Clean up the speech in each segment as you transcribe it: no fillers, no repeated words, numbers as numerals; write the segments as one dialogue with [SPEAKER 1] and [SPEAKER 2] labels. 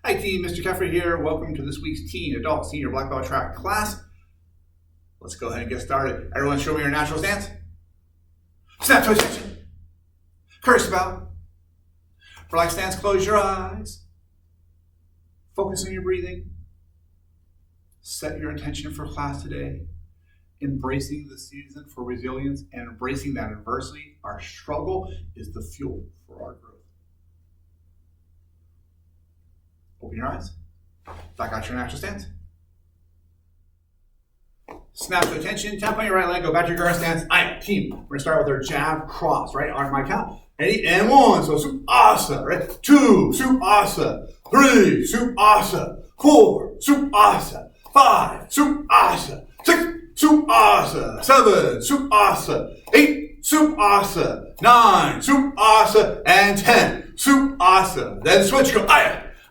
[SPEAKER 1] Hi team, Mr. Keffer here. Welcome to this week's Teen, Adult, Senior Black Belt Track class. Let's go ahead and get started. Everyone show me your natural stance. Snap to attention. Curse about. Relax stance, close your eyes. Focus on your breathing. Set your intention for class today. Embracing the season for resilience and embracing that adversity. Our struggle is the fuel for our growth. Open your eyes. Back out your natural stance. Snap to attention. Tap on your right leg. Go back to your guard stance. All right, team. We're going to start with our jab cross, right? On my count. Ready? And 1. So Supasa, right? 2. Supasa. 3. Supasa. 4. Supasa. 5. Supasa. 6. Supasa. 7. Supasa. 8. Supasa. 9. Supasa. And 10. Supasa. Then switch. Go.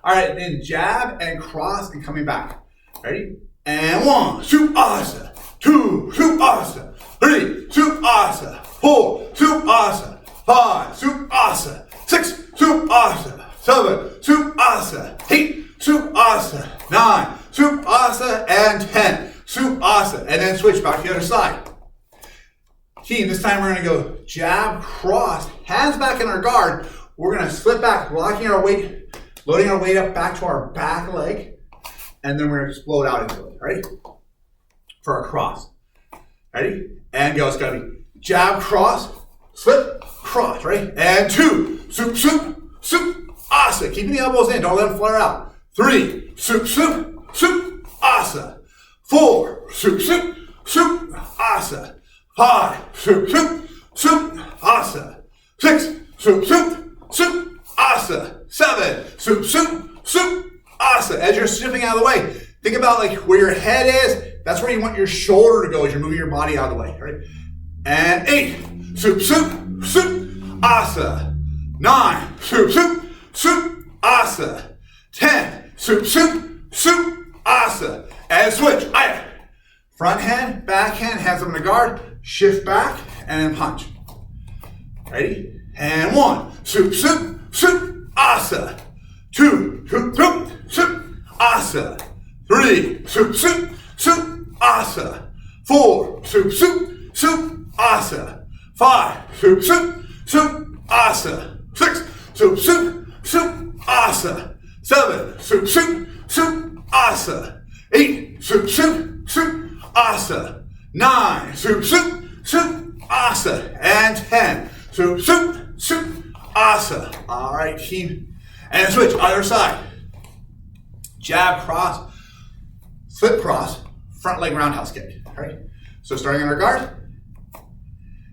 [SPEAKER 1] All right, then jab and cross and coming back. Ready? And 1, Supasa. 2, Supasa. 3, Supasa. 4, Supasa. 5, Supasa. 6, Supasa. 7, Supasa. 8, Supasa. 9, Supasa. And 10, Supasa. And then switch back to the other side. Team, this time we're going to go jab, cross, hands back in our guard. We're going to slip back, locking our weight. Loading our weight up back to our back leg, and then we're going to explode out into it. Ready? For our cross. Ready? And go. It's going to be jab, cross, slip, cross. Ready? And 2. Soup, soup, soup, asa. Keeping the elbows in. Don't let them flare out. 3. Soup, soup, soup, asa. 4. Soup, soup, soup, asa. 5. Soup, soup, soup, asa. 6. Soup, soup, soup, asa. 7, soup, soup, soup, asa. As you're shifting out of the way, think about like where your head is. That's where you want your shoulder to go as you're moving your body out of the way. Right? And 8, soup, soup, soup, asa. 9, soup, soup, soup, asa. 10, soup, soup, soup, asa. And switch. Front hand, back hand, hands up in the guard. Shift back and then punch. Ready? And 1, soup, soup, soup, asa. 2, soup, soup, soup, asa. 3, soup, soup, soup, asa. 4, soup, soup, soup, asa. 5, soup, soup, soup, asa. 6, soup, soup, soup, asa. 7, soup, soup, soup, asa. 8, soup, soup, soup, asa. 9, soup, soup, soup, asa. And 10, soup, soup, soup, asa. All right, team. And switch, other side. Jab, cross, slip, cross, front leg roundhouse kick. All right. So starting on our guard,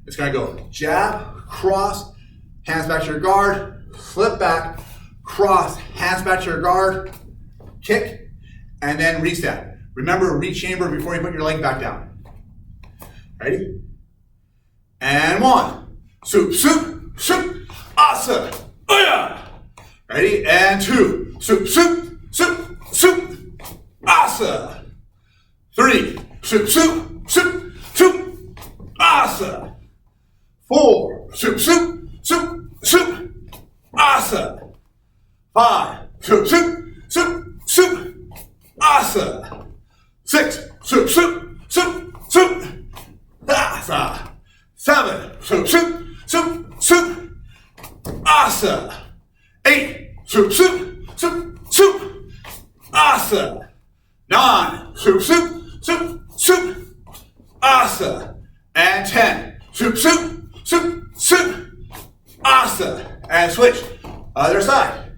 [SPEAKER 1] it's going to go jab, cross, hands back to your guard, slip back, cross, hands back to your guard, kick, and then reset. Remember, re-chamber before you put your leg back down. Ready? And 1, soup, soup, soup, asa. Ready? And 2, soup, soup, soup, soup, asa. 3, soup, soup, soup, soup, asa. 4, soup, soup, soup, soup, asa. 5, soup, soup, soup, soup, asa. 6, soup, soup, soup, soup, asa. 7, soup, soup, soup, soup, asa. 8, soup, soup, soup, soup, asa. 9, soup, soup, soup, soup, asa. And 10, soup, soup, soup, soup, asa. And switch, other side.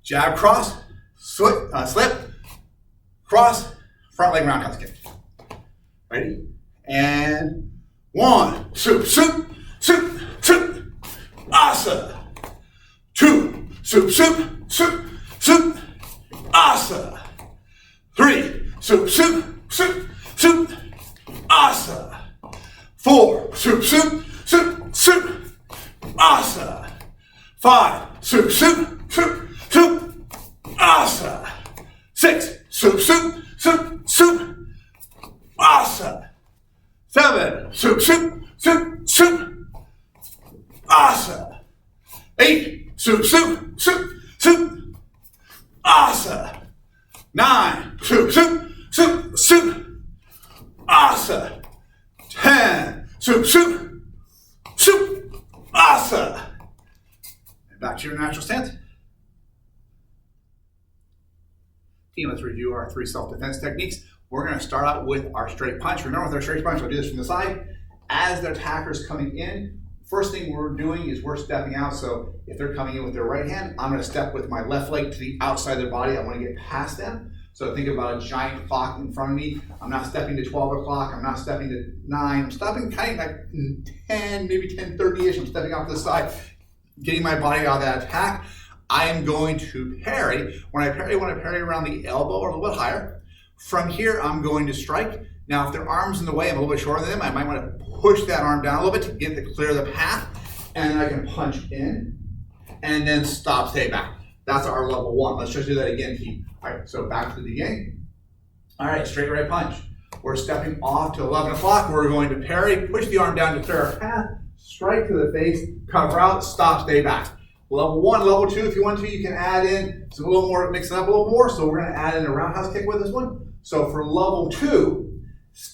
[SPEAKER 1] Jab, cross, slip, cross, front leg roundhouse kick. Ready? And 1, soup, soup, soup, soup, asa. 2, soup, soup, soup, soup, asa. 3, soup, soup, soup, soup, asa. 4, soup, soup, soup, soup, asa. 5, soup, soup, soup, soup, asa. 6, soup, soup, soup, soup, asa. 7, soup, soup, soup, soup, asa. 8, soup, soup, soup, soup, asa. 9, soup, soup, soup, soup, asa. 10, soup, soup, soup, asa. And back to your natural stance. Team, let's review our 3 self-defense techniques. We're going to start out with our straight punch. Remember, with our straight punch, we'll do this from the side. As the attacker's coming in, first thing we're doing is we're stepping out. So if they're coming in with their right hand, I'm going to step with my left leg to the outside of their body. I want to get past them. So think about a giant clock in front of me. I'm not stepping to 12 o'clock. I'm not stepping to 9. I'm stepping kind of like 10, maybe 10:30-ish. I'm stepping off to the side, getting my body out of that attack. I am going to parry. When I parry around the elbow or a little bit higher. From here, I'm going to strike. Now, if their arm's in the way, I'm a little bit shorter than them, I might want to push that arm down a little bit to get to clear the path. And then I can punch in and then stop, stay back. That's our level 1. Let's just do that again, team. All right, so back to the beginning. All right, straight right punch. We're stepping off to 11 o'clock. We're going to parry, push the arm down to clear our path, strike to the face, cover out, stop, stay back. Level 1, level 2, if you want to, you can add in some a little more, mix it up a little more. So we're going to add in a roundhouse kick with this one. So for level 2,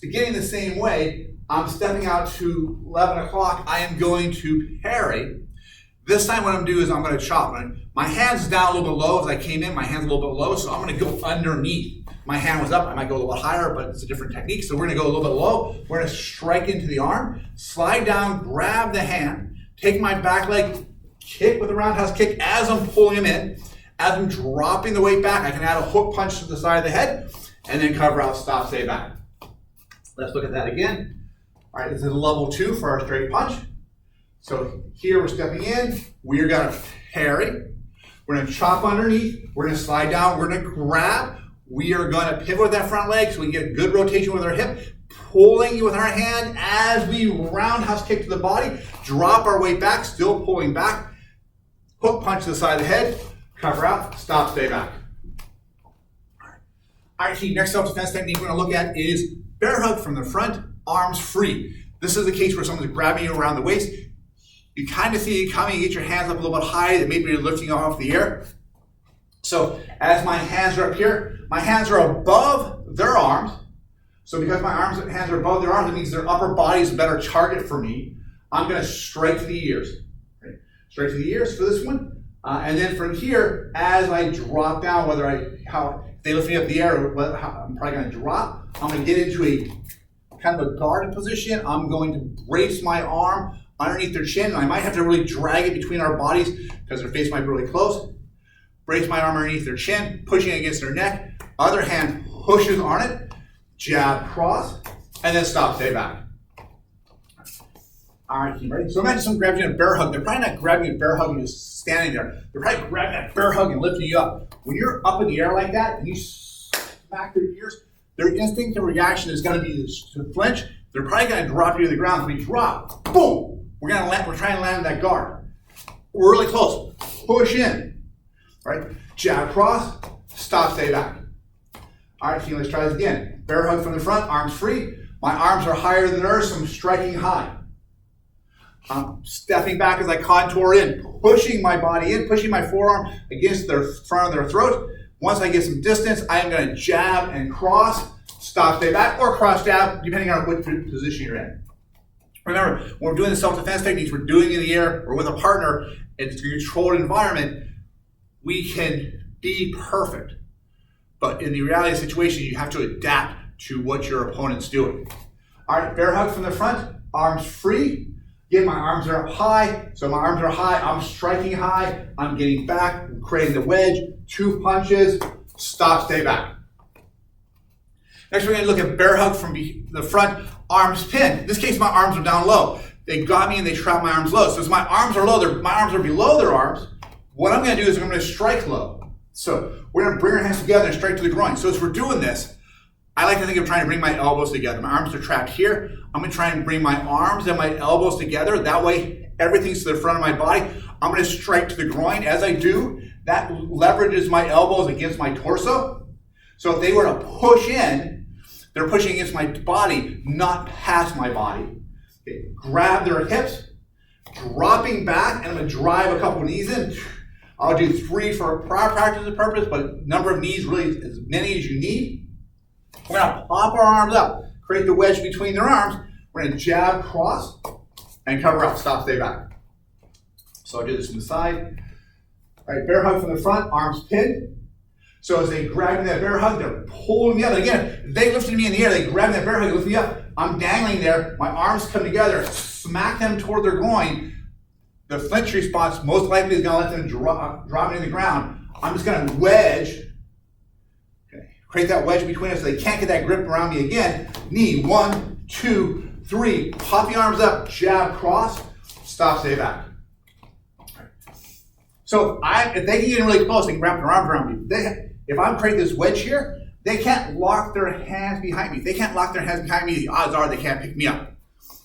[SPEAKER 1] beginning the same way, I'm stepping out to 11 o'clock. I am going to parry. This time what I'm doing is I'm going to chop. My hand's down a little bit low as I came in. My hand's a little bit low, so I'm going to go underneath. My hand was up. I might go a little bit higher, but it's a different technique. So we're going to go a little bit low. We're going to strike into the arm, slide down, grab the hand, take my back leg, kick with a roundhouse kick as I'm pulling him in. As I'm dropping the weight back, I can add a hook punch to the side of the head, and then cover out, stop, stay back. Let's look at that again. All right, this is level 2 for our straight punch. So here we're stepping in. We're going to parry. We're going to chop underneath. We're going to slide down. We're going to grab. We are going to pivot with that front leg so we can get a good rotation with our hip. Pulling with our hand as we roundhouse kick to the body. Drop our weight back, still pulling back. Hook punch to the side of the head. Cover out, stop, stay back. All right, team, next self-defense technique we're going to look at is bear hug from the front, arms free. This is the case where someone's grabbing you around the waist. You kind of see it coming, you get your hands up a little bit high, that maybe you're lifting off the air. So as my hands are up here, my hands are above their arms. So because my hands are above their arms, it means their upper body is a better target for me. I'm going to strike to the ears. Right? Straight to the ears for this one. And then from here, as I drop down, if they lift me up in the air, I'm probably going to drop. I'm going to get into a kind of a guarded position. I'm going to brace my arm underneath their chin. And I might have to really drag it between our bodies because their face might be really close. Brace my arm underneath their chin, pushing against their neck. Other hand pushes on it. Jab, cross, and then stop, stay back. All right, team, ready? So imagine someone grabs you in a bear hug. They're probably not grabbing a bear hug and just standing there. They're probably grabbing that bear hug and lifting you up. When you're up in the air like that and you smack their ears, their instinctive reaction is going to be to flinch. They're probably going to drop you to the ground. So we drop, boom. We're trying to land that guard. We're really close. Push in, right? Jab, cross, stop, stay back. All right, team, let's try this again. Bear hug from the front, arms free. My arms are higher than theirs, so I'm striking high. I'm stepping back as I contour in, pushing my body in, pushing my forearm against the front of their throat. Once I get some distance, I am going to jab and cross, stop, stay back, or cross jab, depending on which position you're in. Remember, when we're doing the self-defense techniques, we're doing it in the air or with a partner, it's a controlled environment, we can be perfect. But in the reality of the situation, you have to adapt to what your opponent's doing. All right, bear hug from the front, arms free. Again, my arms are up high. So my arms are high, I'm striking high. I'm getting back, I'm creating the wedge. 2 punches, stop, stay back. Next, we're going to look at bear hug from the front, arms pinned. In this case, my arms are down low. They got me and they trapped my arms low. So as my arms are low, my arms are below their arms. What I'm going to do is I'm going to strike low. So we're going to bring our hands together and strike to the groin. So as we're doing this, I like to think of trying to bring my elbows together. My arms are trapped here. I'm going to try and bring my arms and my elbows together. That way, everything's to the front of my body. I'm going to strike to the groin. As I do, that leverages my elbows against my torso. So if they were to push in, they're pushing against my body, not past my body. Okay. Grab their hips, dropping back, and I'm going to drive a couple knees in. I'll do 3 for practice purpose, but number of knees really as many as you need. We're gonna pop our arms up, create the wedge between their arms. We're gonna jab, cross, and cover up, stop, stay back. So I'll do this from the side. All right, bear hug from the front, arms pinned. So as they grab me that bear hug, they're pulling me up. And again, if they lifted me in the air, they grab me that bear hug, lift me up. I'm dangling there, my arms come together, smack them toward their groin. The flinch response most likely is gonna let them drop me to the ground. I'm just gonna wedge, okay, create that wedge between us so they can't get that grip around me again. Knee, 1, 2, 3, pop the arms up, jab, cross, stop, stay back. So if they can get in really close, they can wrap their arms around me. If I'm creating this wedge here, they can't lock their hands behind me. If they can't lock their hands behind me, the odds are they can't pick me up.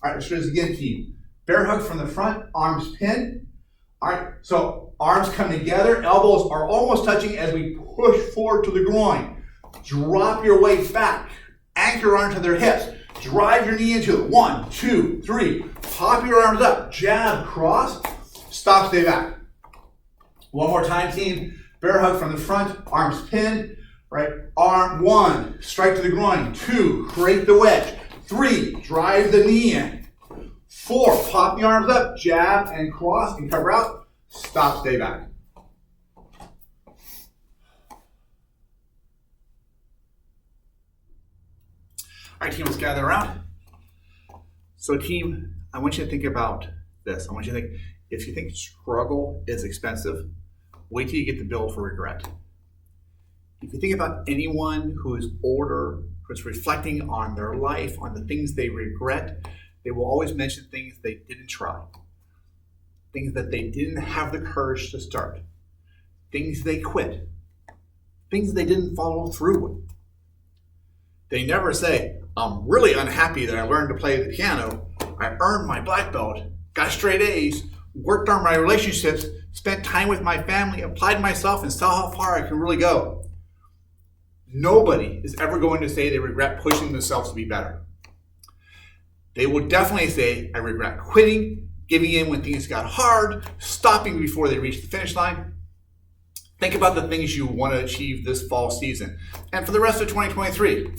[SPEAKER 1] All right, let's do this again, team. Bear hug from the front, arms pinned. All right, so arms come together, elbows are almost touching as we push forward to the groin. Drop your weight back, anchor onto their hips. Drive your knee into it. 1, 2, 3. Pop your arms up, jab, cross, stop, stay back. One more time, team. Bear hug from the front, arms pinned, right? Arm 1, strike to the groin. 2, create the wedge. 3, drive the knee in. 4, pop the arms up, jab and cross and cover out. Stop, stay back. All right, team, let's gather around. So, team, I want you to think about this. I want you to think, if you think struggle is expensive, wait till you get the bill for regret. If you think about anyone who is older, who's reflecting on their life, on the things they regret, they will always mention things they didn't try, things that they didn't have the courage to start, things they quit, things they didn't follow through with. They never say, I'm really unhappy that I learned to play the piano, I earned my black belt, got straight A's, worked on my relationships, spent time with my family, applied myself, and saw how far I can really go. Nobody is ever going to say they regret pushing themselves to be better. They will definitely say, I regret quitting, giving in when things got hard, stopping before they reached the finish line. Think about the things you want to achieve this fall season and for the rest of 2023.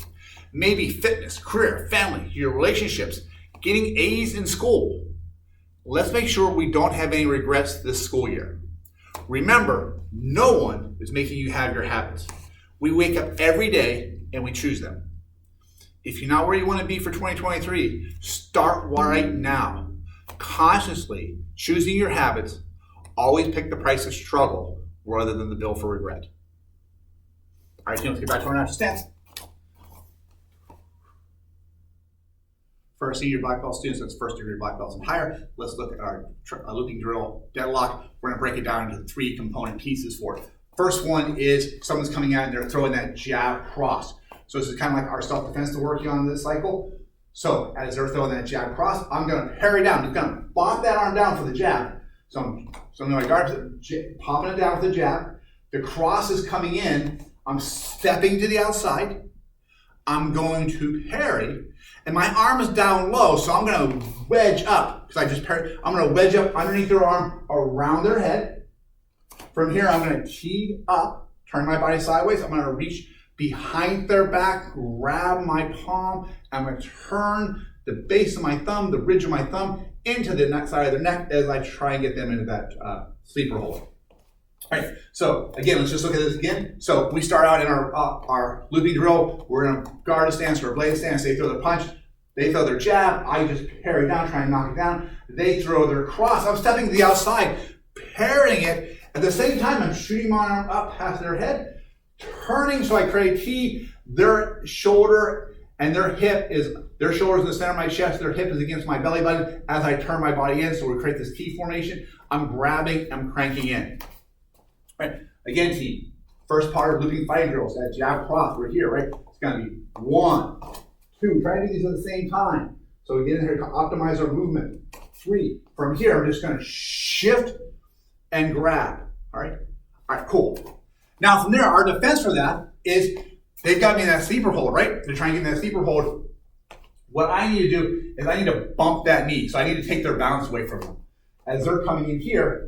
[SPEAKER 1] Maybe fitness, career, family, your relationships, getting A's in school. Let's make sure we don't have any regrets this school year. Remember, no one is making you have your habits. We wake up every day and we choose them. If you're not where you want to be for 2023, start right now. Consciously choosing your habits, always pick the price of struggle rather than the bill for regret. All right, team, let's get back to our natural stance. For our senior black belt students, that's first degree black belts and higher, let's look at our looping drill deadlock. We're gonna break it down into 3 component pieces for it. First one is someone's coming out and they're throwing that jab cross. So this is kind of like our self-defense to working on this cycle. So as they're throwing that jab cross, I'm gonna parry down, just gonna bop that arm down for the jab. So I'm my guards popping it down with the jab. The cross is coming in, I'm stepping to the outside. I'm going to parry, and my arm is down low, so I'm going to wedge up, because I just parried. I'm going to wedge up underneath their arm, around their head. From here, I'm going to tee up, turn my body sideways. I'm going to reach behind their back, grab my palm. I'm going to turn the base of my thumb, the ridge of my thumb, into the neck side of their neck as I try and get them into that sleeper hold. All right, so again, let's just look at this again. So we start out in our looping drill. We're in a guard stance or a blade stance. They throw their punch. They throw their jab. I just parry down, try and knock it down. They throw their cross. I'm stepping to the outside, parrying it. At the same time, I'm shooting my arm up past their head, turning so I create T. Their shoulder and their shoulder is in the center of my chest. Their hip is against my belly button as I turn my body in. So we create this T formation. I'm grabbing, I'm cranking in. Right. Again, team, first part of looping fighting drills, that jab cross, we're here, right? It's gonna be 1, 2, try to do these at the same time. So we get in here to optimize our movement. 3, from here, I'm just gonna shift and grab, all right? All right, cool. Now from there, our defense for that is they've got me in that sleeper hold, right? They're trying to get in that sleeper hold. What I need to do is I need to bump that knee. So I need to take their balance away from them. As they're coming in here,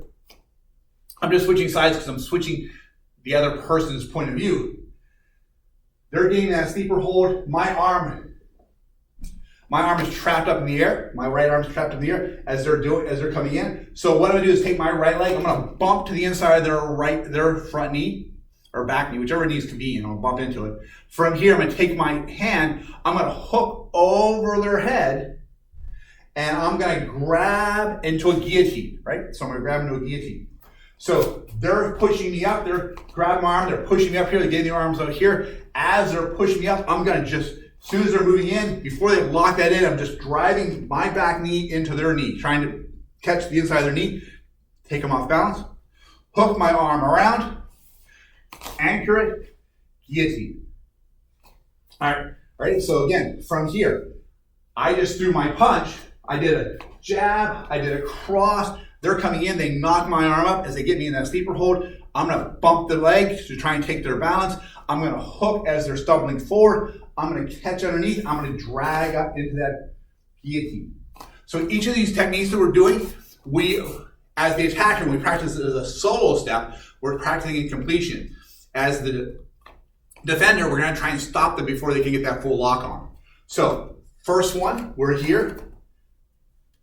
[SPEAKER 1] I'm just switching sides because I'm switching the other person's point of view. They're getting that steeper hold. My arm is trapped up in the air. My right arm is trapped in the air as they're coming in. So what I'm gonna do is take my right leg. I'm gonna bump to the inside of their front knee or back knee, whichever knee is convenient. I'll bump into it. From here, I'm gonna take my hand. I'm gonna hook over their head, and I'm gonna grab into a guillotine. Right. So I'm gonna grab into a guillotine. So they're pushing me up. They're grabbing my arm. They're pushing me up here. They're getting their arms out here. As they're pushing me up, I'm gonna just, as soon as they're moving in, before they lock that in, I'm just driving my back knee into their knee, trying to catch the inside of their knee, take them off balance, hook my arm around, anchor it, guillotine. All right, ready? So again, from here, I just threw my punch. I did a jab, I did a cross. They're coming in, they knock my arm up as they get me in that steeper hold. I'm gonna bump the leg to try and take their balance. I'm gonna hook as they're stumbling forward. I'm gonna catch underneath. I'm gonna drag up into that guillotine. So each of these techniques that we're doing, as the attacker, we practice it as a solo step, we're practicing in completion. As the defender, we're gonna try and stop them before they can get that full lock on. So first one, we're here,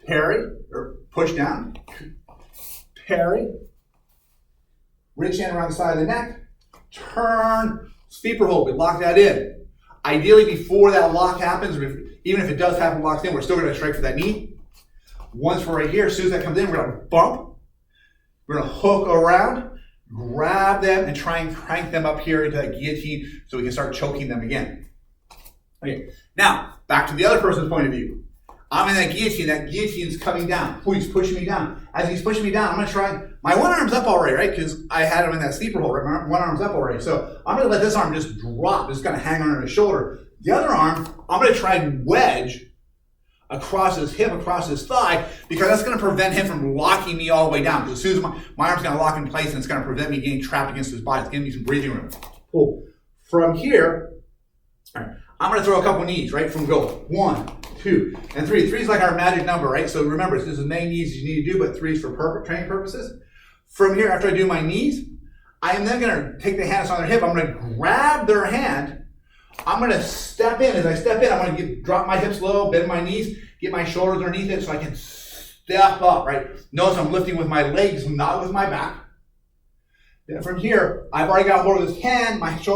[SPEAKER 1] parry, or push down, parry, reach hand around the side of the neck, turn, steeper hold, we lock that in. Ideally, before that lock happens, even if it does happen locked in, we're still gonna strike for that knee. Once we're right here, as soon as that comes in, we're gonna bump, we're gonna hook around, grab them, and try and crank them up here into that guillotine so we can start choking them again. Okay, now, back to the other person's point of view. I'm in that guillotine's coming down. He's pushing me down. As he's pushing me down, I'm gonna try, my one arm's up already, right? Because I had him in that sleeper hold, right? My one arm's up already. So I'm gonna let this arm just drop, just gonna hang under his shoulder. The other arm, I'm gonna try and wedge across his hip, across his thigh, because that's gonna prevent him from locking me all the way down. Because as soon as my arm's gonna lock in place, and it's gonna prevent me getting trapped against his body. It's giving me some breathing room. Cool. From here, all right, I'm gonna throw a couple knees, right? From go 1, 2, and 3. 3 is like our magic number, right? So remember, this is as many knees as you need to do, but 3 is for training purposes. From here, after I do my knees, I am then gonna take the hands on their hip. I'm gonna grab their hand. I'm gonna step in. As I step in, I'm gonna drop my hips low, bend my knees, get my shoulders underneath it so I can step up, right? Notice I'm lifting with my legs, not with my back. Then from here, I've already got hold of his hand, my hands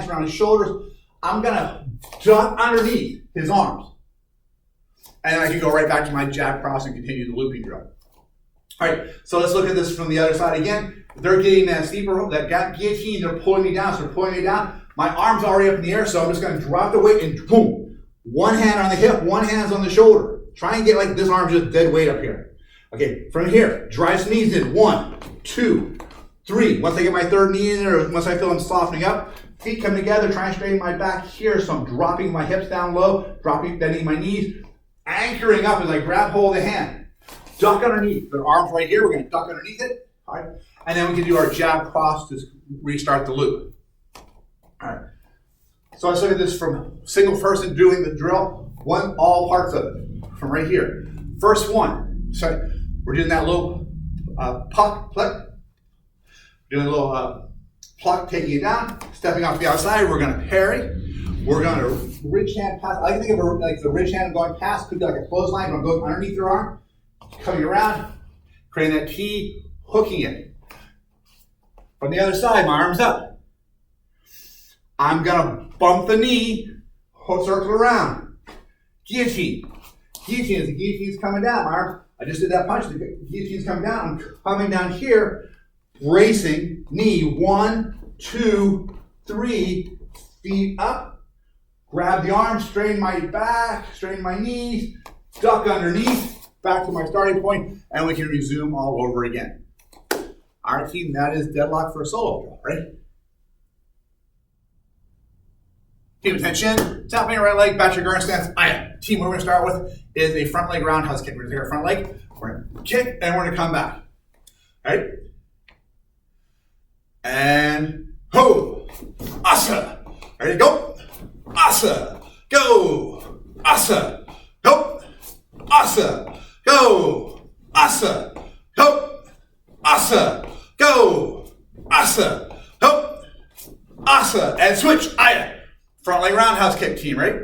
[SPEAKER 1] around his shoulders. I'm gonna duck underneath his arms. And then I can go right back to my jab cross and continue the looping drill. All right, so let's look at this from the other side again. They're getting that steeper, that guillotine, they're pulling me down, so they're pulling me down. My arm's already up in the air, so I'm just gonna drop the weight and boom. One hand on the hip, one hand's on the shoulder. Try and get like this arm just dead weight up here. Okay, from here, drive some knees in. 1, 2, 3. Once I get my third knee in there, once I feel them softening up, feet come together, try and straighten my back here, so I'm dropping my hips down low, bending my knees, anchoring up as I grab hold of the hand. Duck underneath. The arms right here, we're gonna duck underneath it. All right. And then we can do our jab cross to restart the loop. All right. So let's look at this from single person doing the drill, all parts of it, from right here. First one, so we're doing that little pluck, doing a little pluck, taking it down, stepping off the outside, we're gonna parry. We're gonna ridge hand pass. I can think of like the ridge hand going past, could be like a clothesline, I'm going underneath your arm, coming around, creating that T, hooking it. From the other side, my arm's up. I'm gonna bump the knee, circle around. Guillotine. Guillotine, as the guillotine's coming down, my arm, I just did that punch, the guillotine's coming down, I'm coming down here, bracing, knee, 1, 2, 3, feet up, grab the arm, straighten my back, straighten my knees, duck underneath, back to my starting point, and we can resume all over again. All right, team, that is deadlock for a solo drill, right? Team attention, tap on your right leg, back to your guard stance. Team, what we're gonna start with is a front leg roundhouse kick. We're gonna take our front leg, we're gonna kick, and we're gonna come back. All right? And ho, asa. Ready, go. Asa, go. Asa, go. Asa, go. Asa, go. Asa, Go. Asa. Hop. Asa. And switch. Aya. Front leg roundhouse kick, team, right?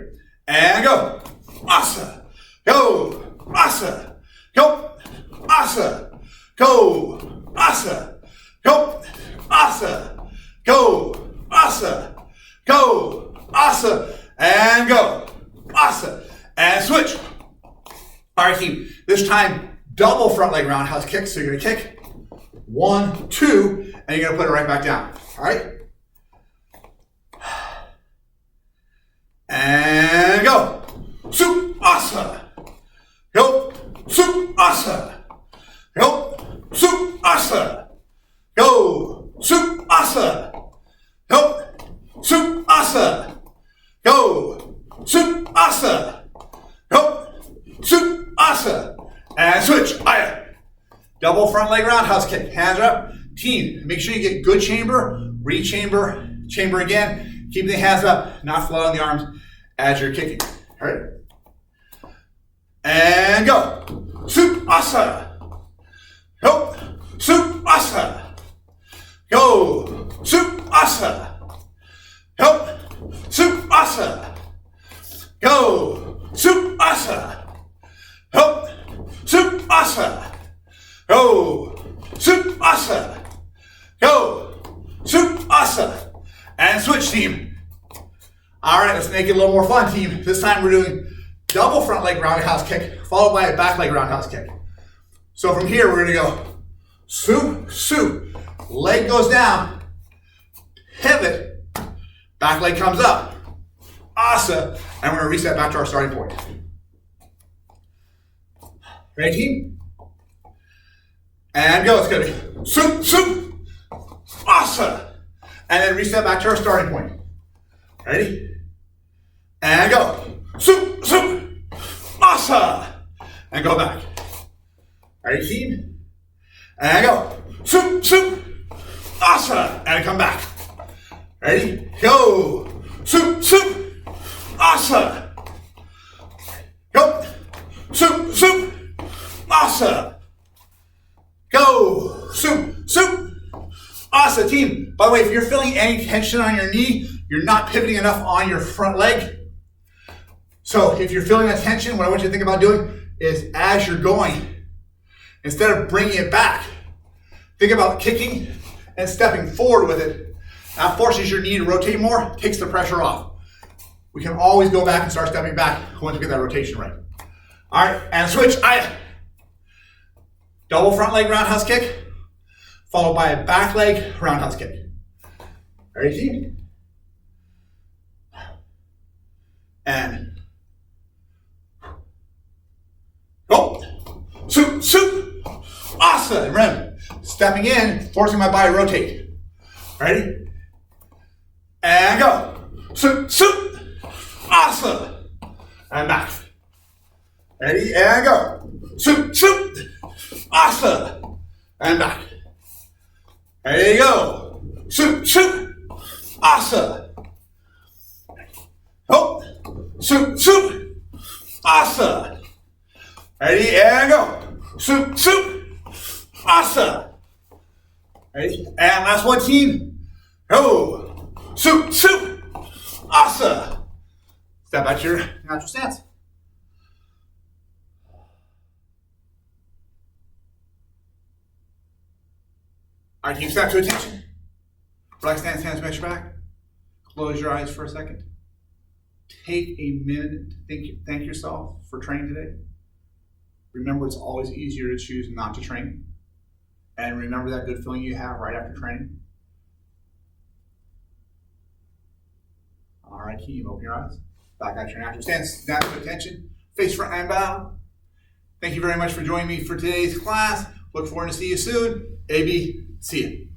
[SPEAKER 1] And go. Asa. Go. Asa. Go. Asa. Go. Asa. Go. Asa. Go. Asa. Go. Asa. And go. Asa. And switch. All right, team. This time, double front leg roundhouse kick. So you're going to kick 1, 2, and you're going to put it right back down. All right? And go. Soup asa. Go. Soup asa. Go. Soup asa. Go. Soup asa. Go. Soup asa. Go. Soup asa. Go. Soup asa. And switch. Aya. Double front leg roundhouse kick. Hands up. Team, make sure you get good chamber, re-chamber, chamber again. Keep the hands up, not floating the arms as you're kicking. All right? And go. Soup asa. Go. Soup asa. Go. Soup asa. Go. Soup asa. Go. Soup asa. Go. Soup asa. Go. Soup asa. Go. Soup asa. And switch, team. All right, let's make it a little more fun, team. This time we're doing double front leg roundhouse kick followed by a back leg roundhouse kick. So from here, we're going to go soup, soup. Leg goes down. Pivot. Back leg comes up. Asa. And we're going to reset back to our starting point. Ready, team? And go. It's going to be soup, soup. Asa. And then reset back to our starting point. Ready? And go. Soup, soup. Asa. And go back. Ready, team? And go. Soup, soup. Asa. And come back. Ready? Go. Soup, soup. Asa. Go. Soup, soup. Asa. Go. Soup, soup. Asa, team. By the way, if you're feeling any tension on your knee, you're not pivoting enough on your front leg. So if you're feeling that tension, what I want you to think about doing is as you're going, instead of bringing it back, think about kicking and stepping forward with it. That forces your knee to rotate more, takes the pressure off. We can always go back and start stepping back once we get that rotation right. All right, and switch. Double front leg roundhouse kick, followed by a back leg roundhouse kick. Ready, team? And go. Soup, soup. Asa. And remember, stepping in, forcing my body to rotate. Ready? And go. Soup, soup. Asa. And back. Ready? And go. Soup, soup. Asa. And back. There you go. Soup, soup. Asa. Go. Soup, soup. Asa. Ready? And go. Soup, soup. Asa. Ready? And last one, team. Go. Soup, soup. Asa. Step back to your natural stance. All right, team, snap to attention. Relax, stance, hands behind your back. Close your eyes for a second. Take a minute to thank yourself for training today. Remember, it's always easier to choose not to train. And remember that good feeling you have right after training. All right, team, open your eyes. Back at your natural stance. Snap to attention. Face front and bow. Thank you very much for joining me for today's class. Look forward to see you soon. AB, see you.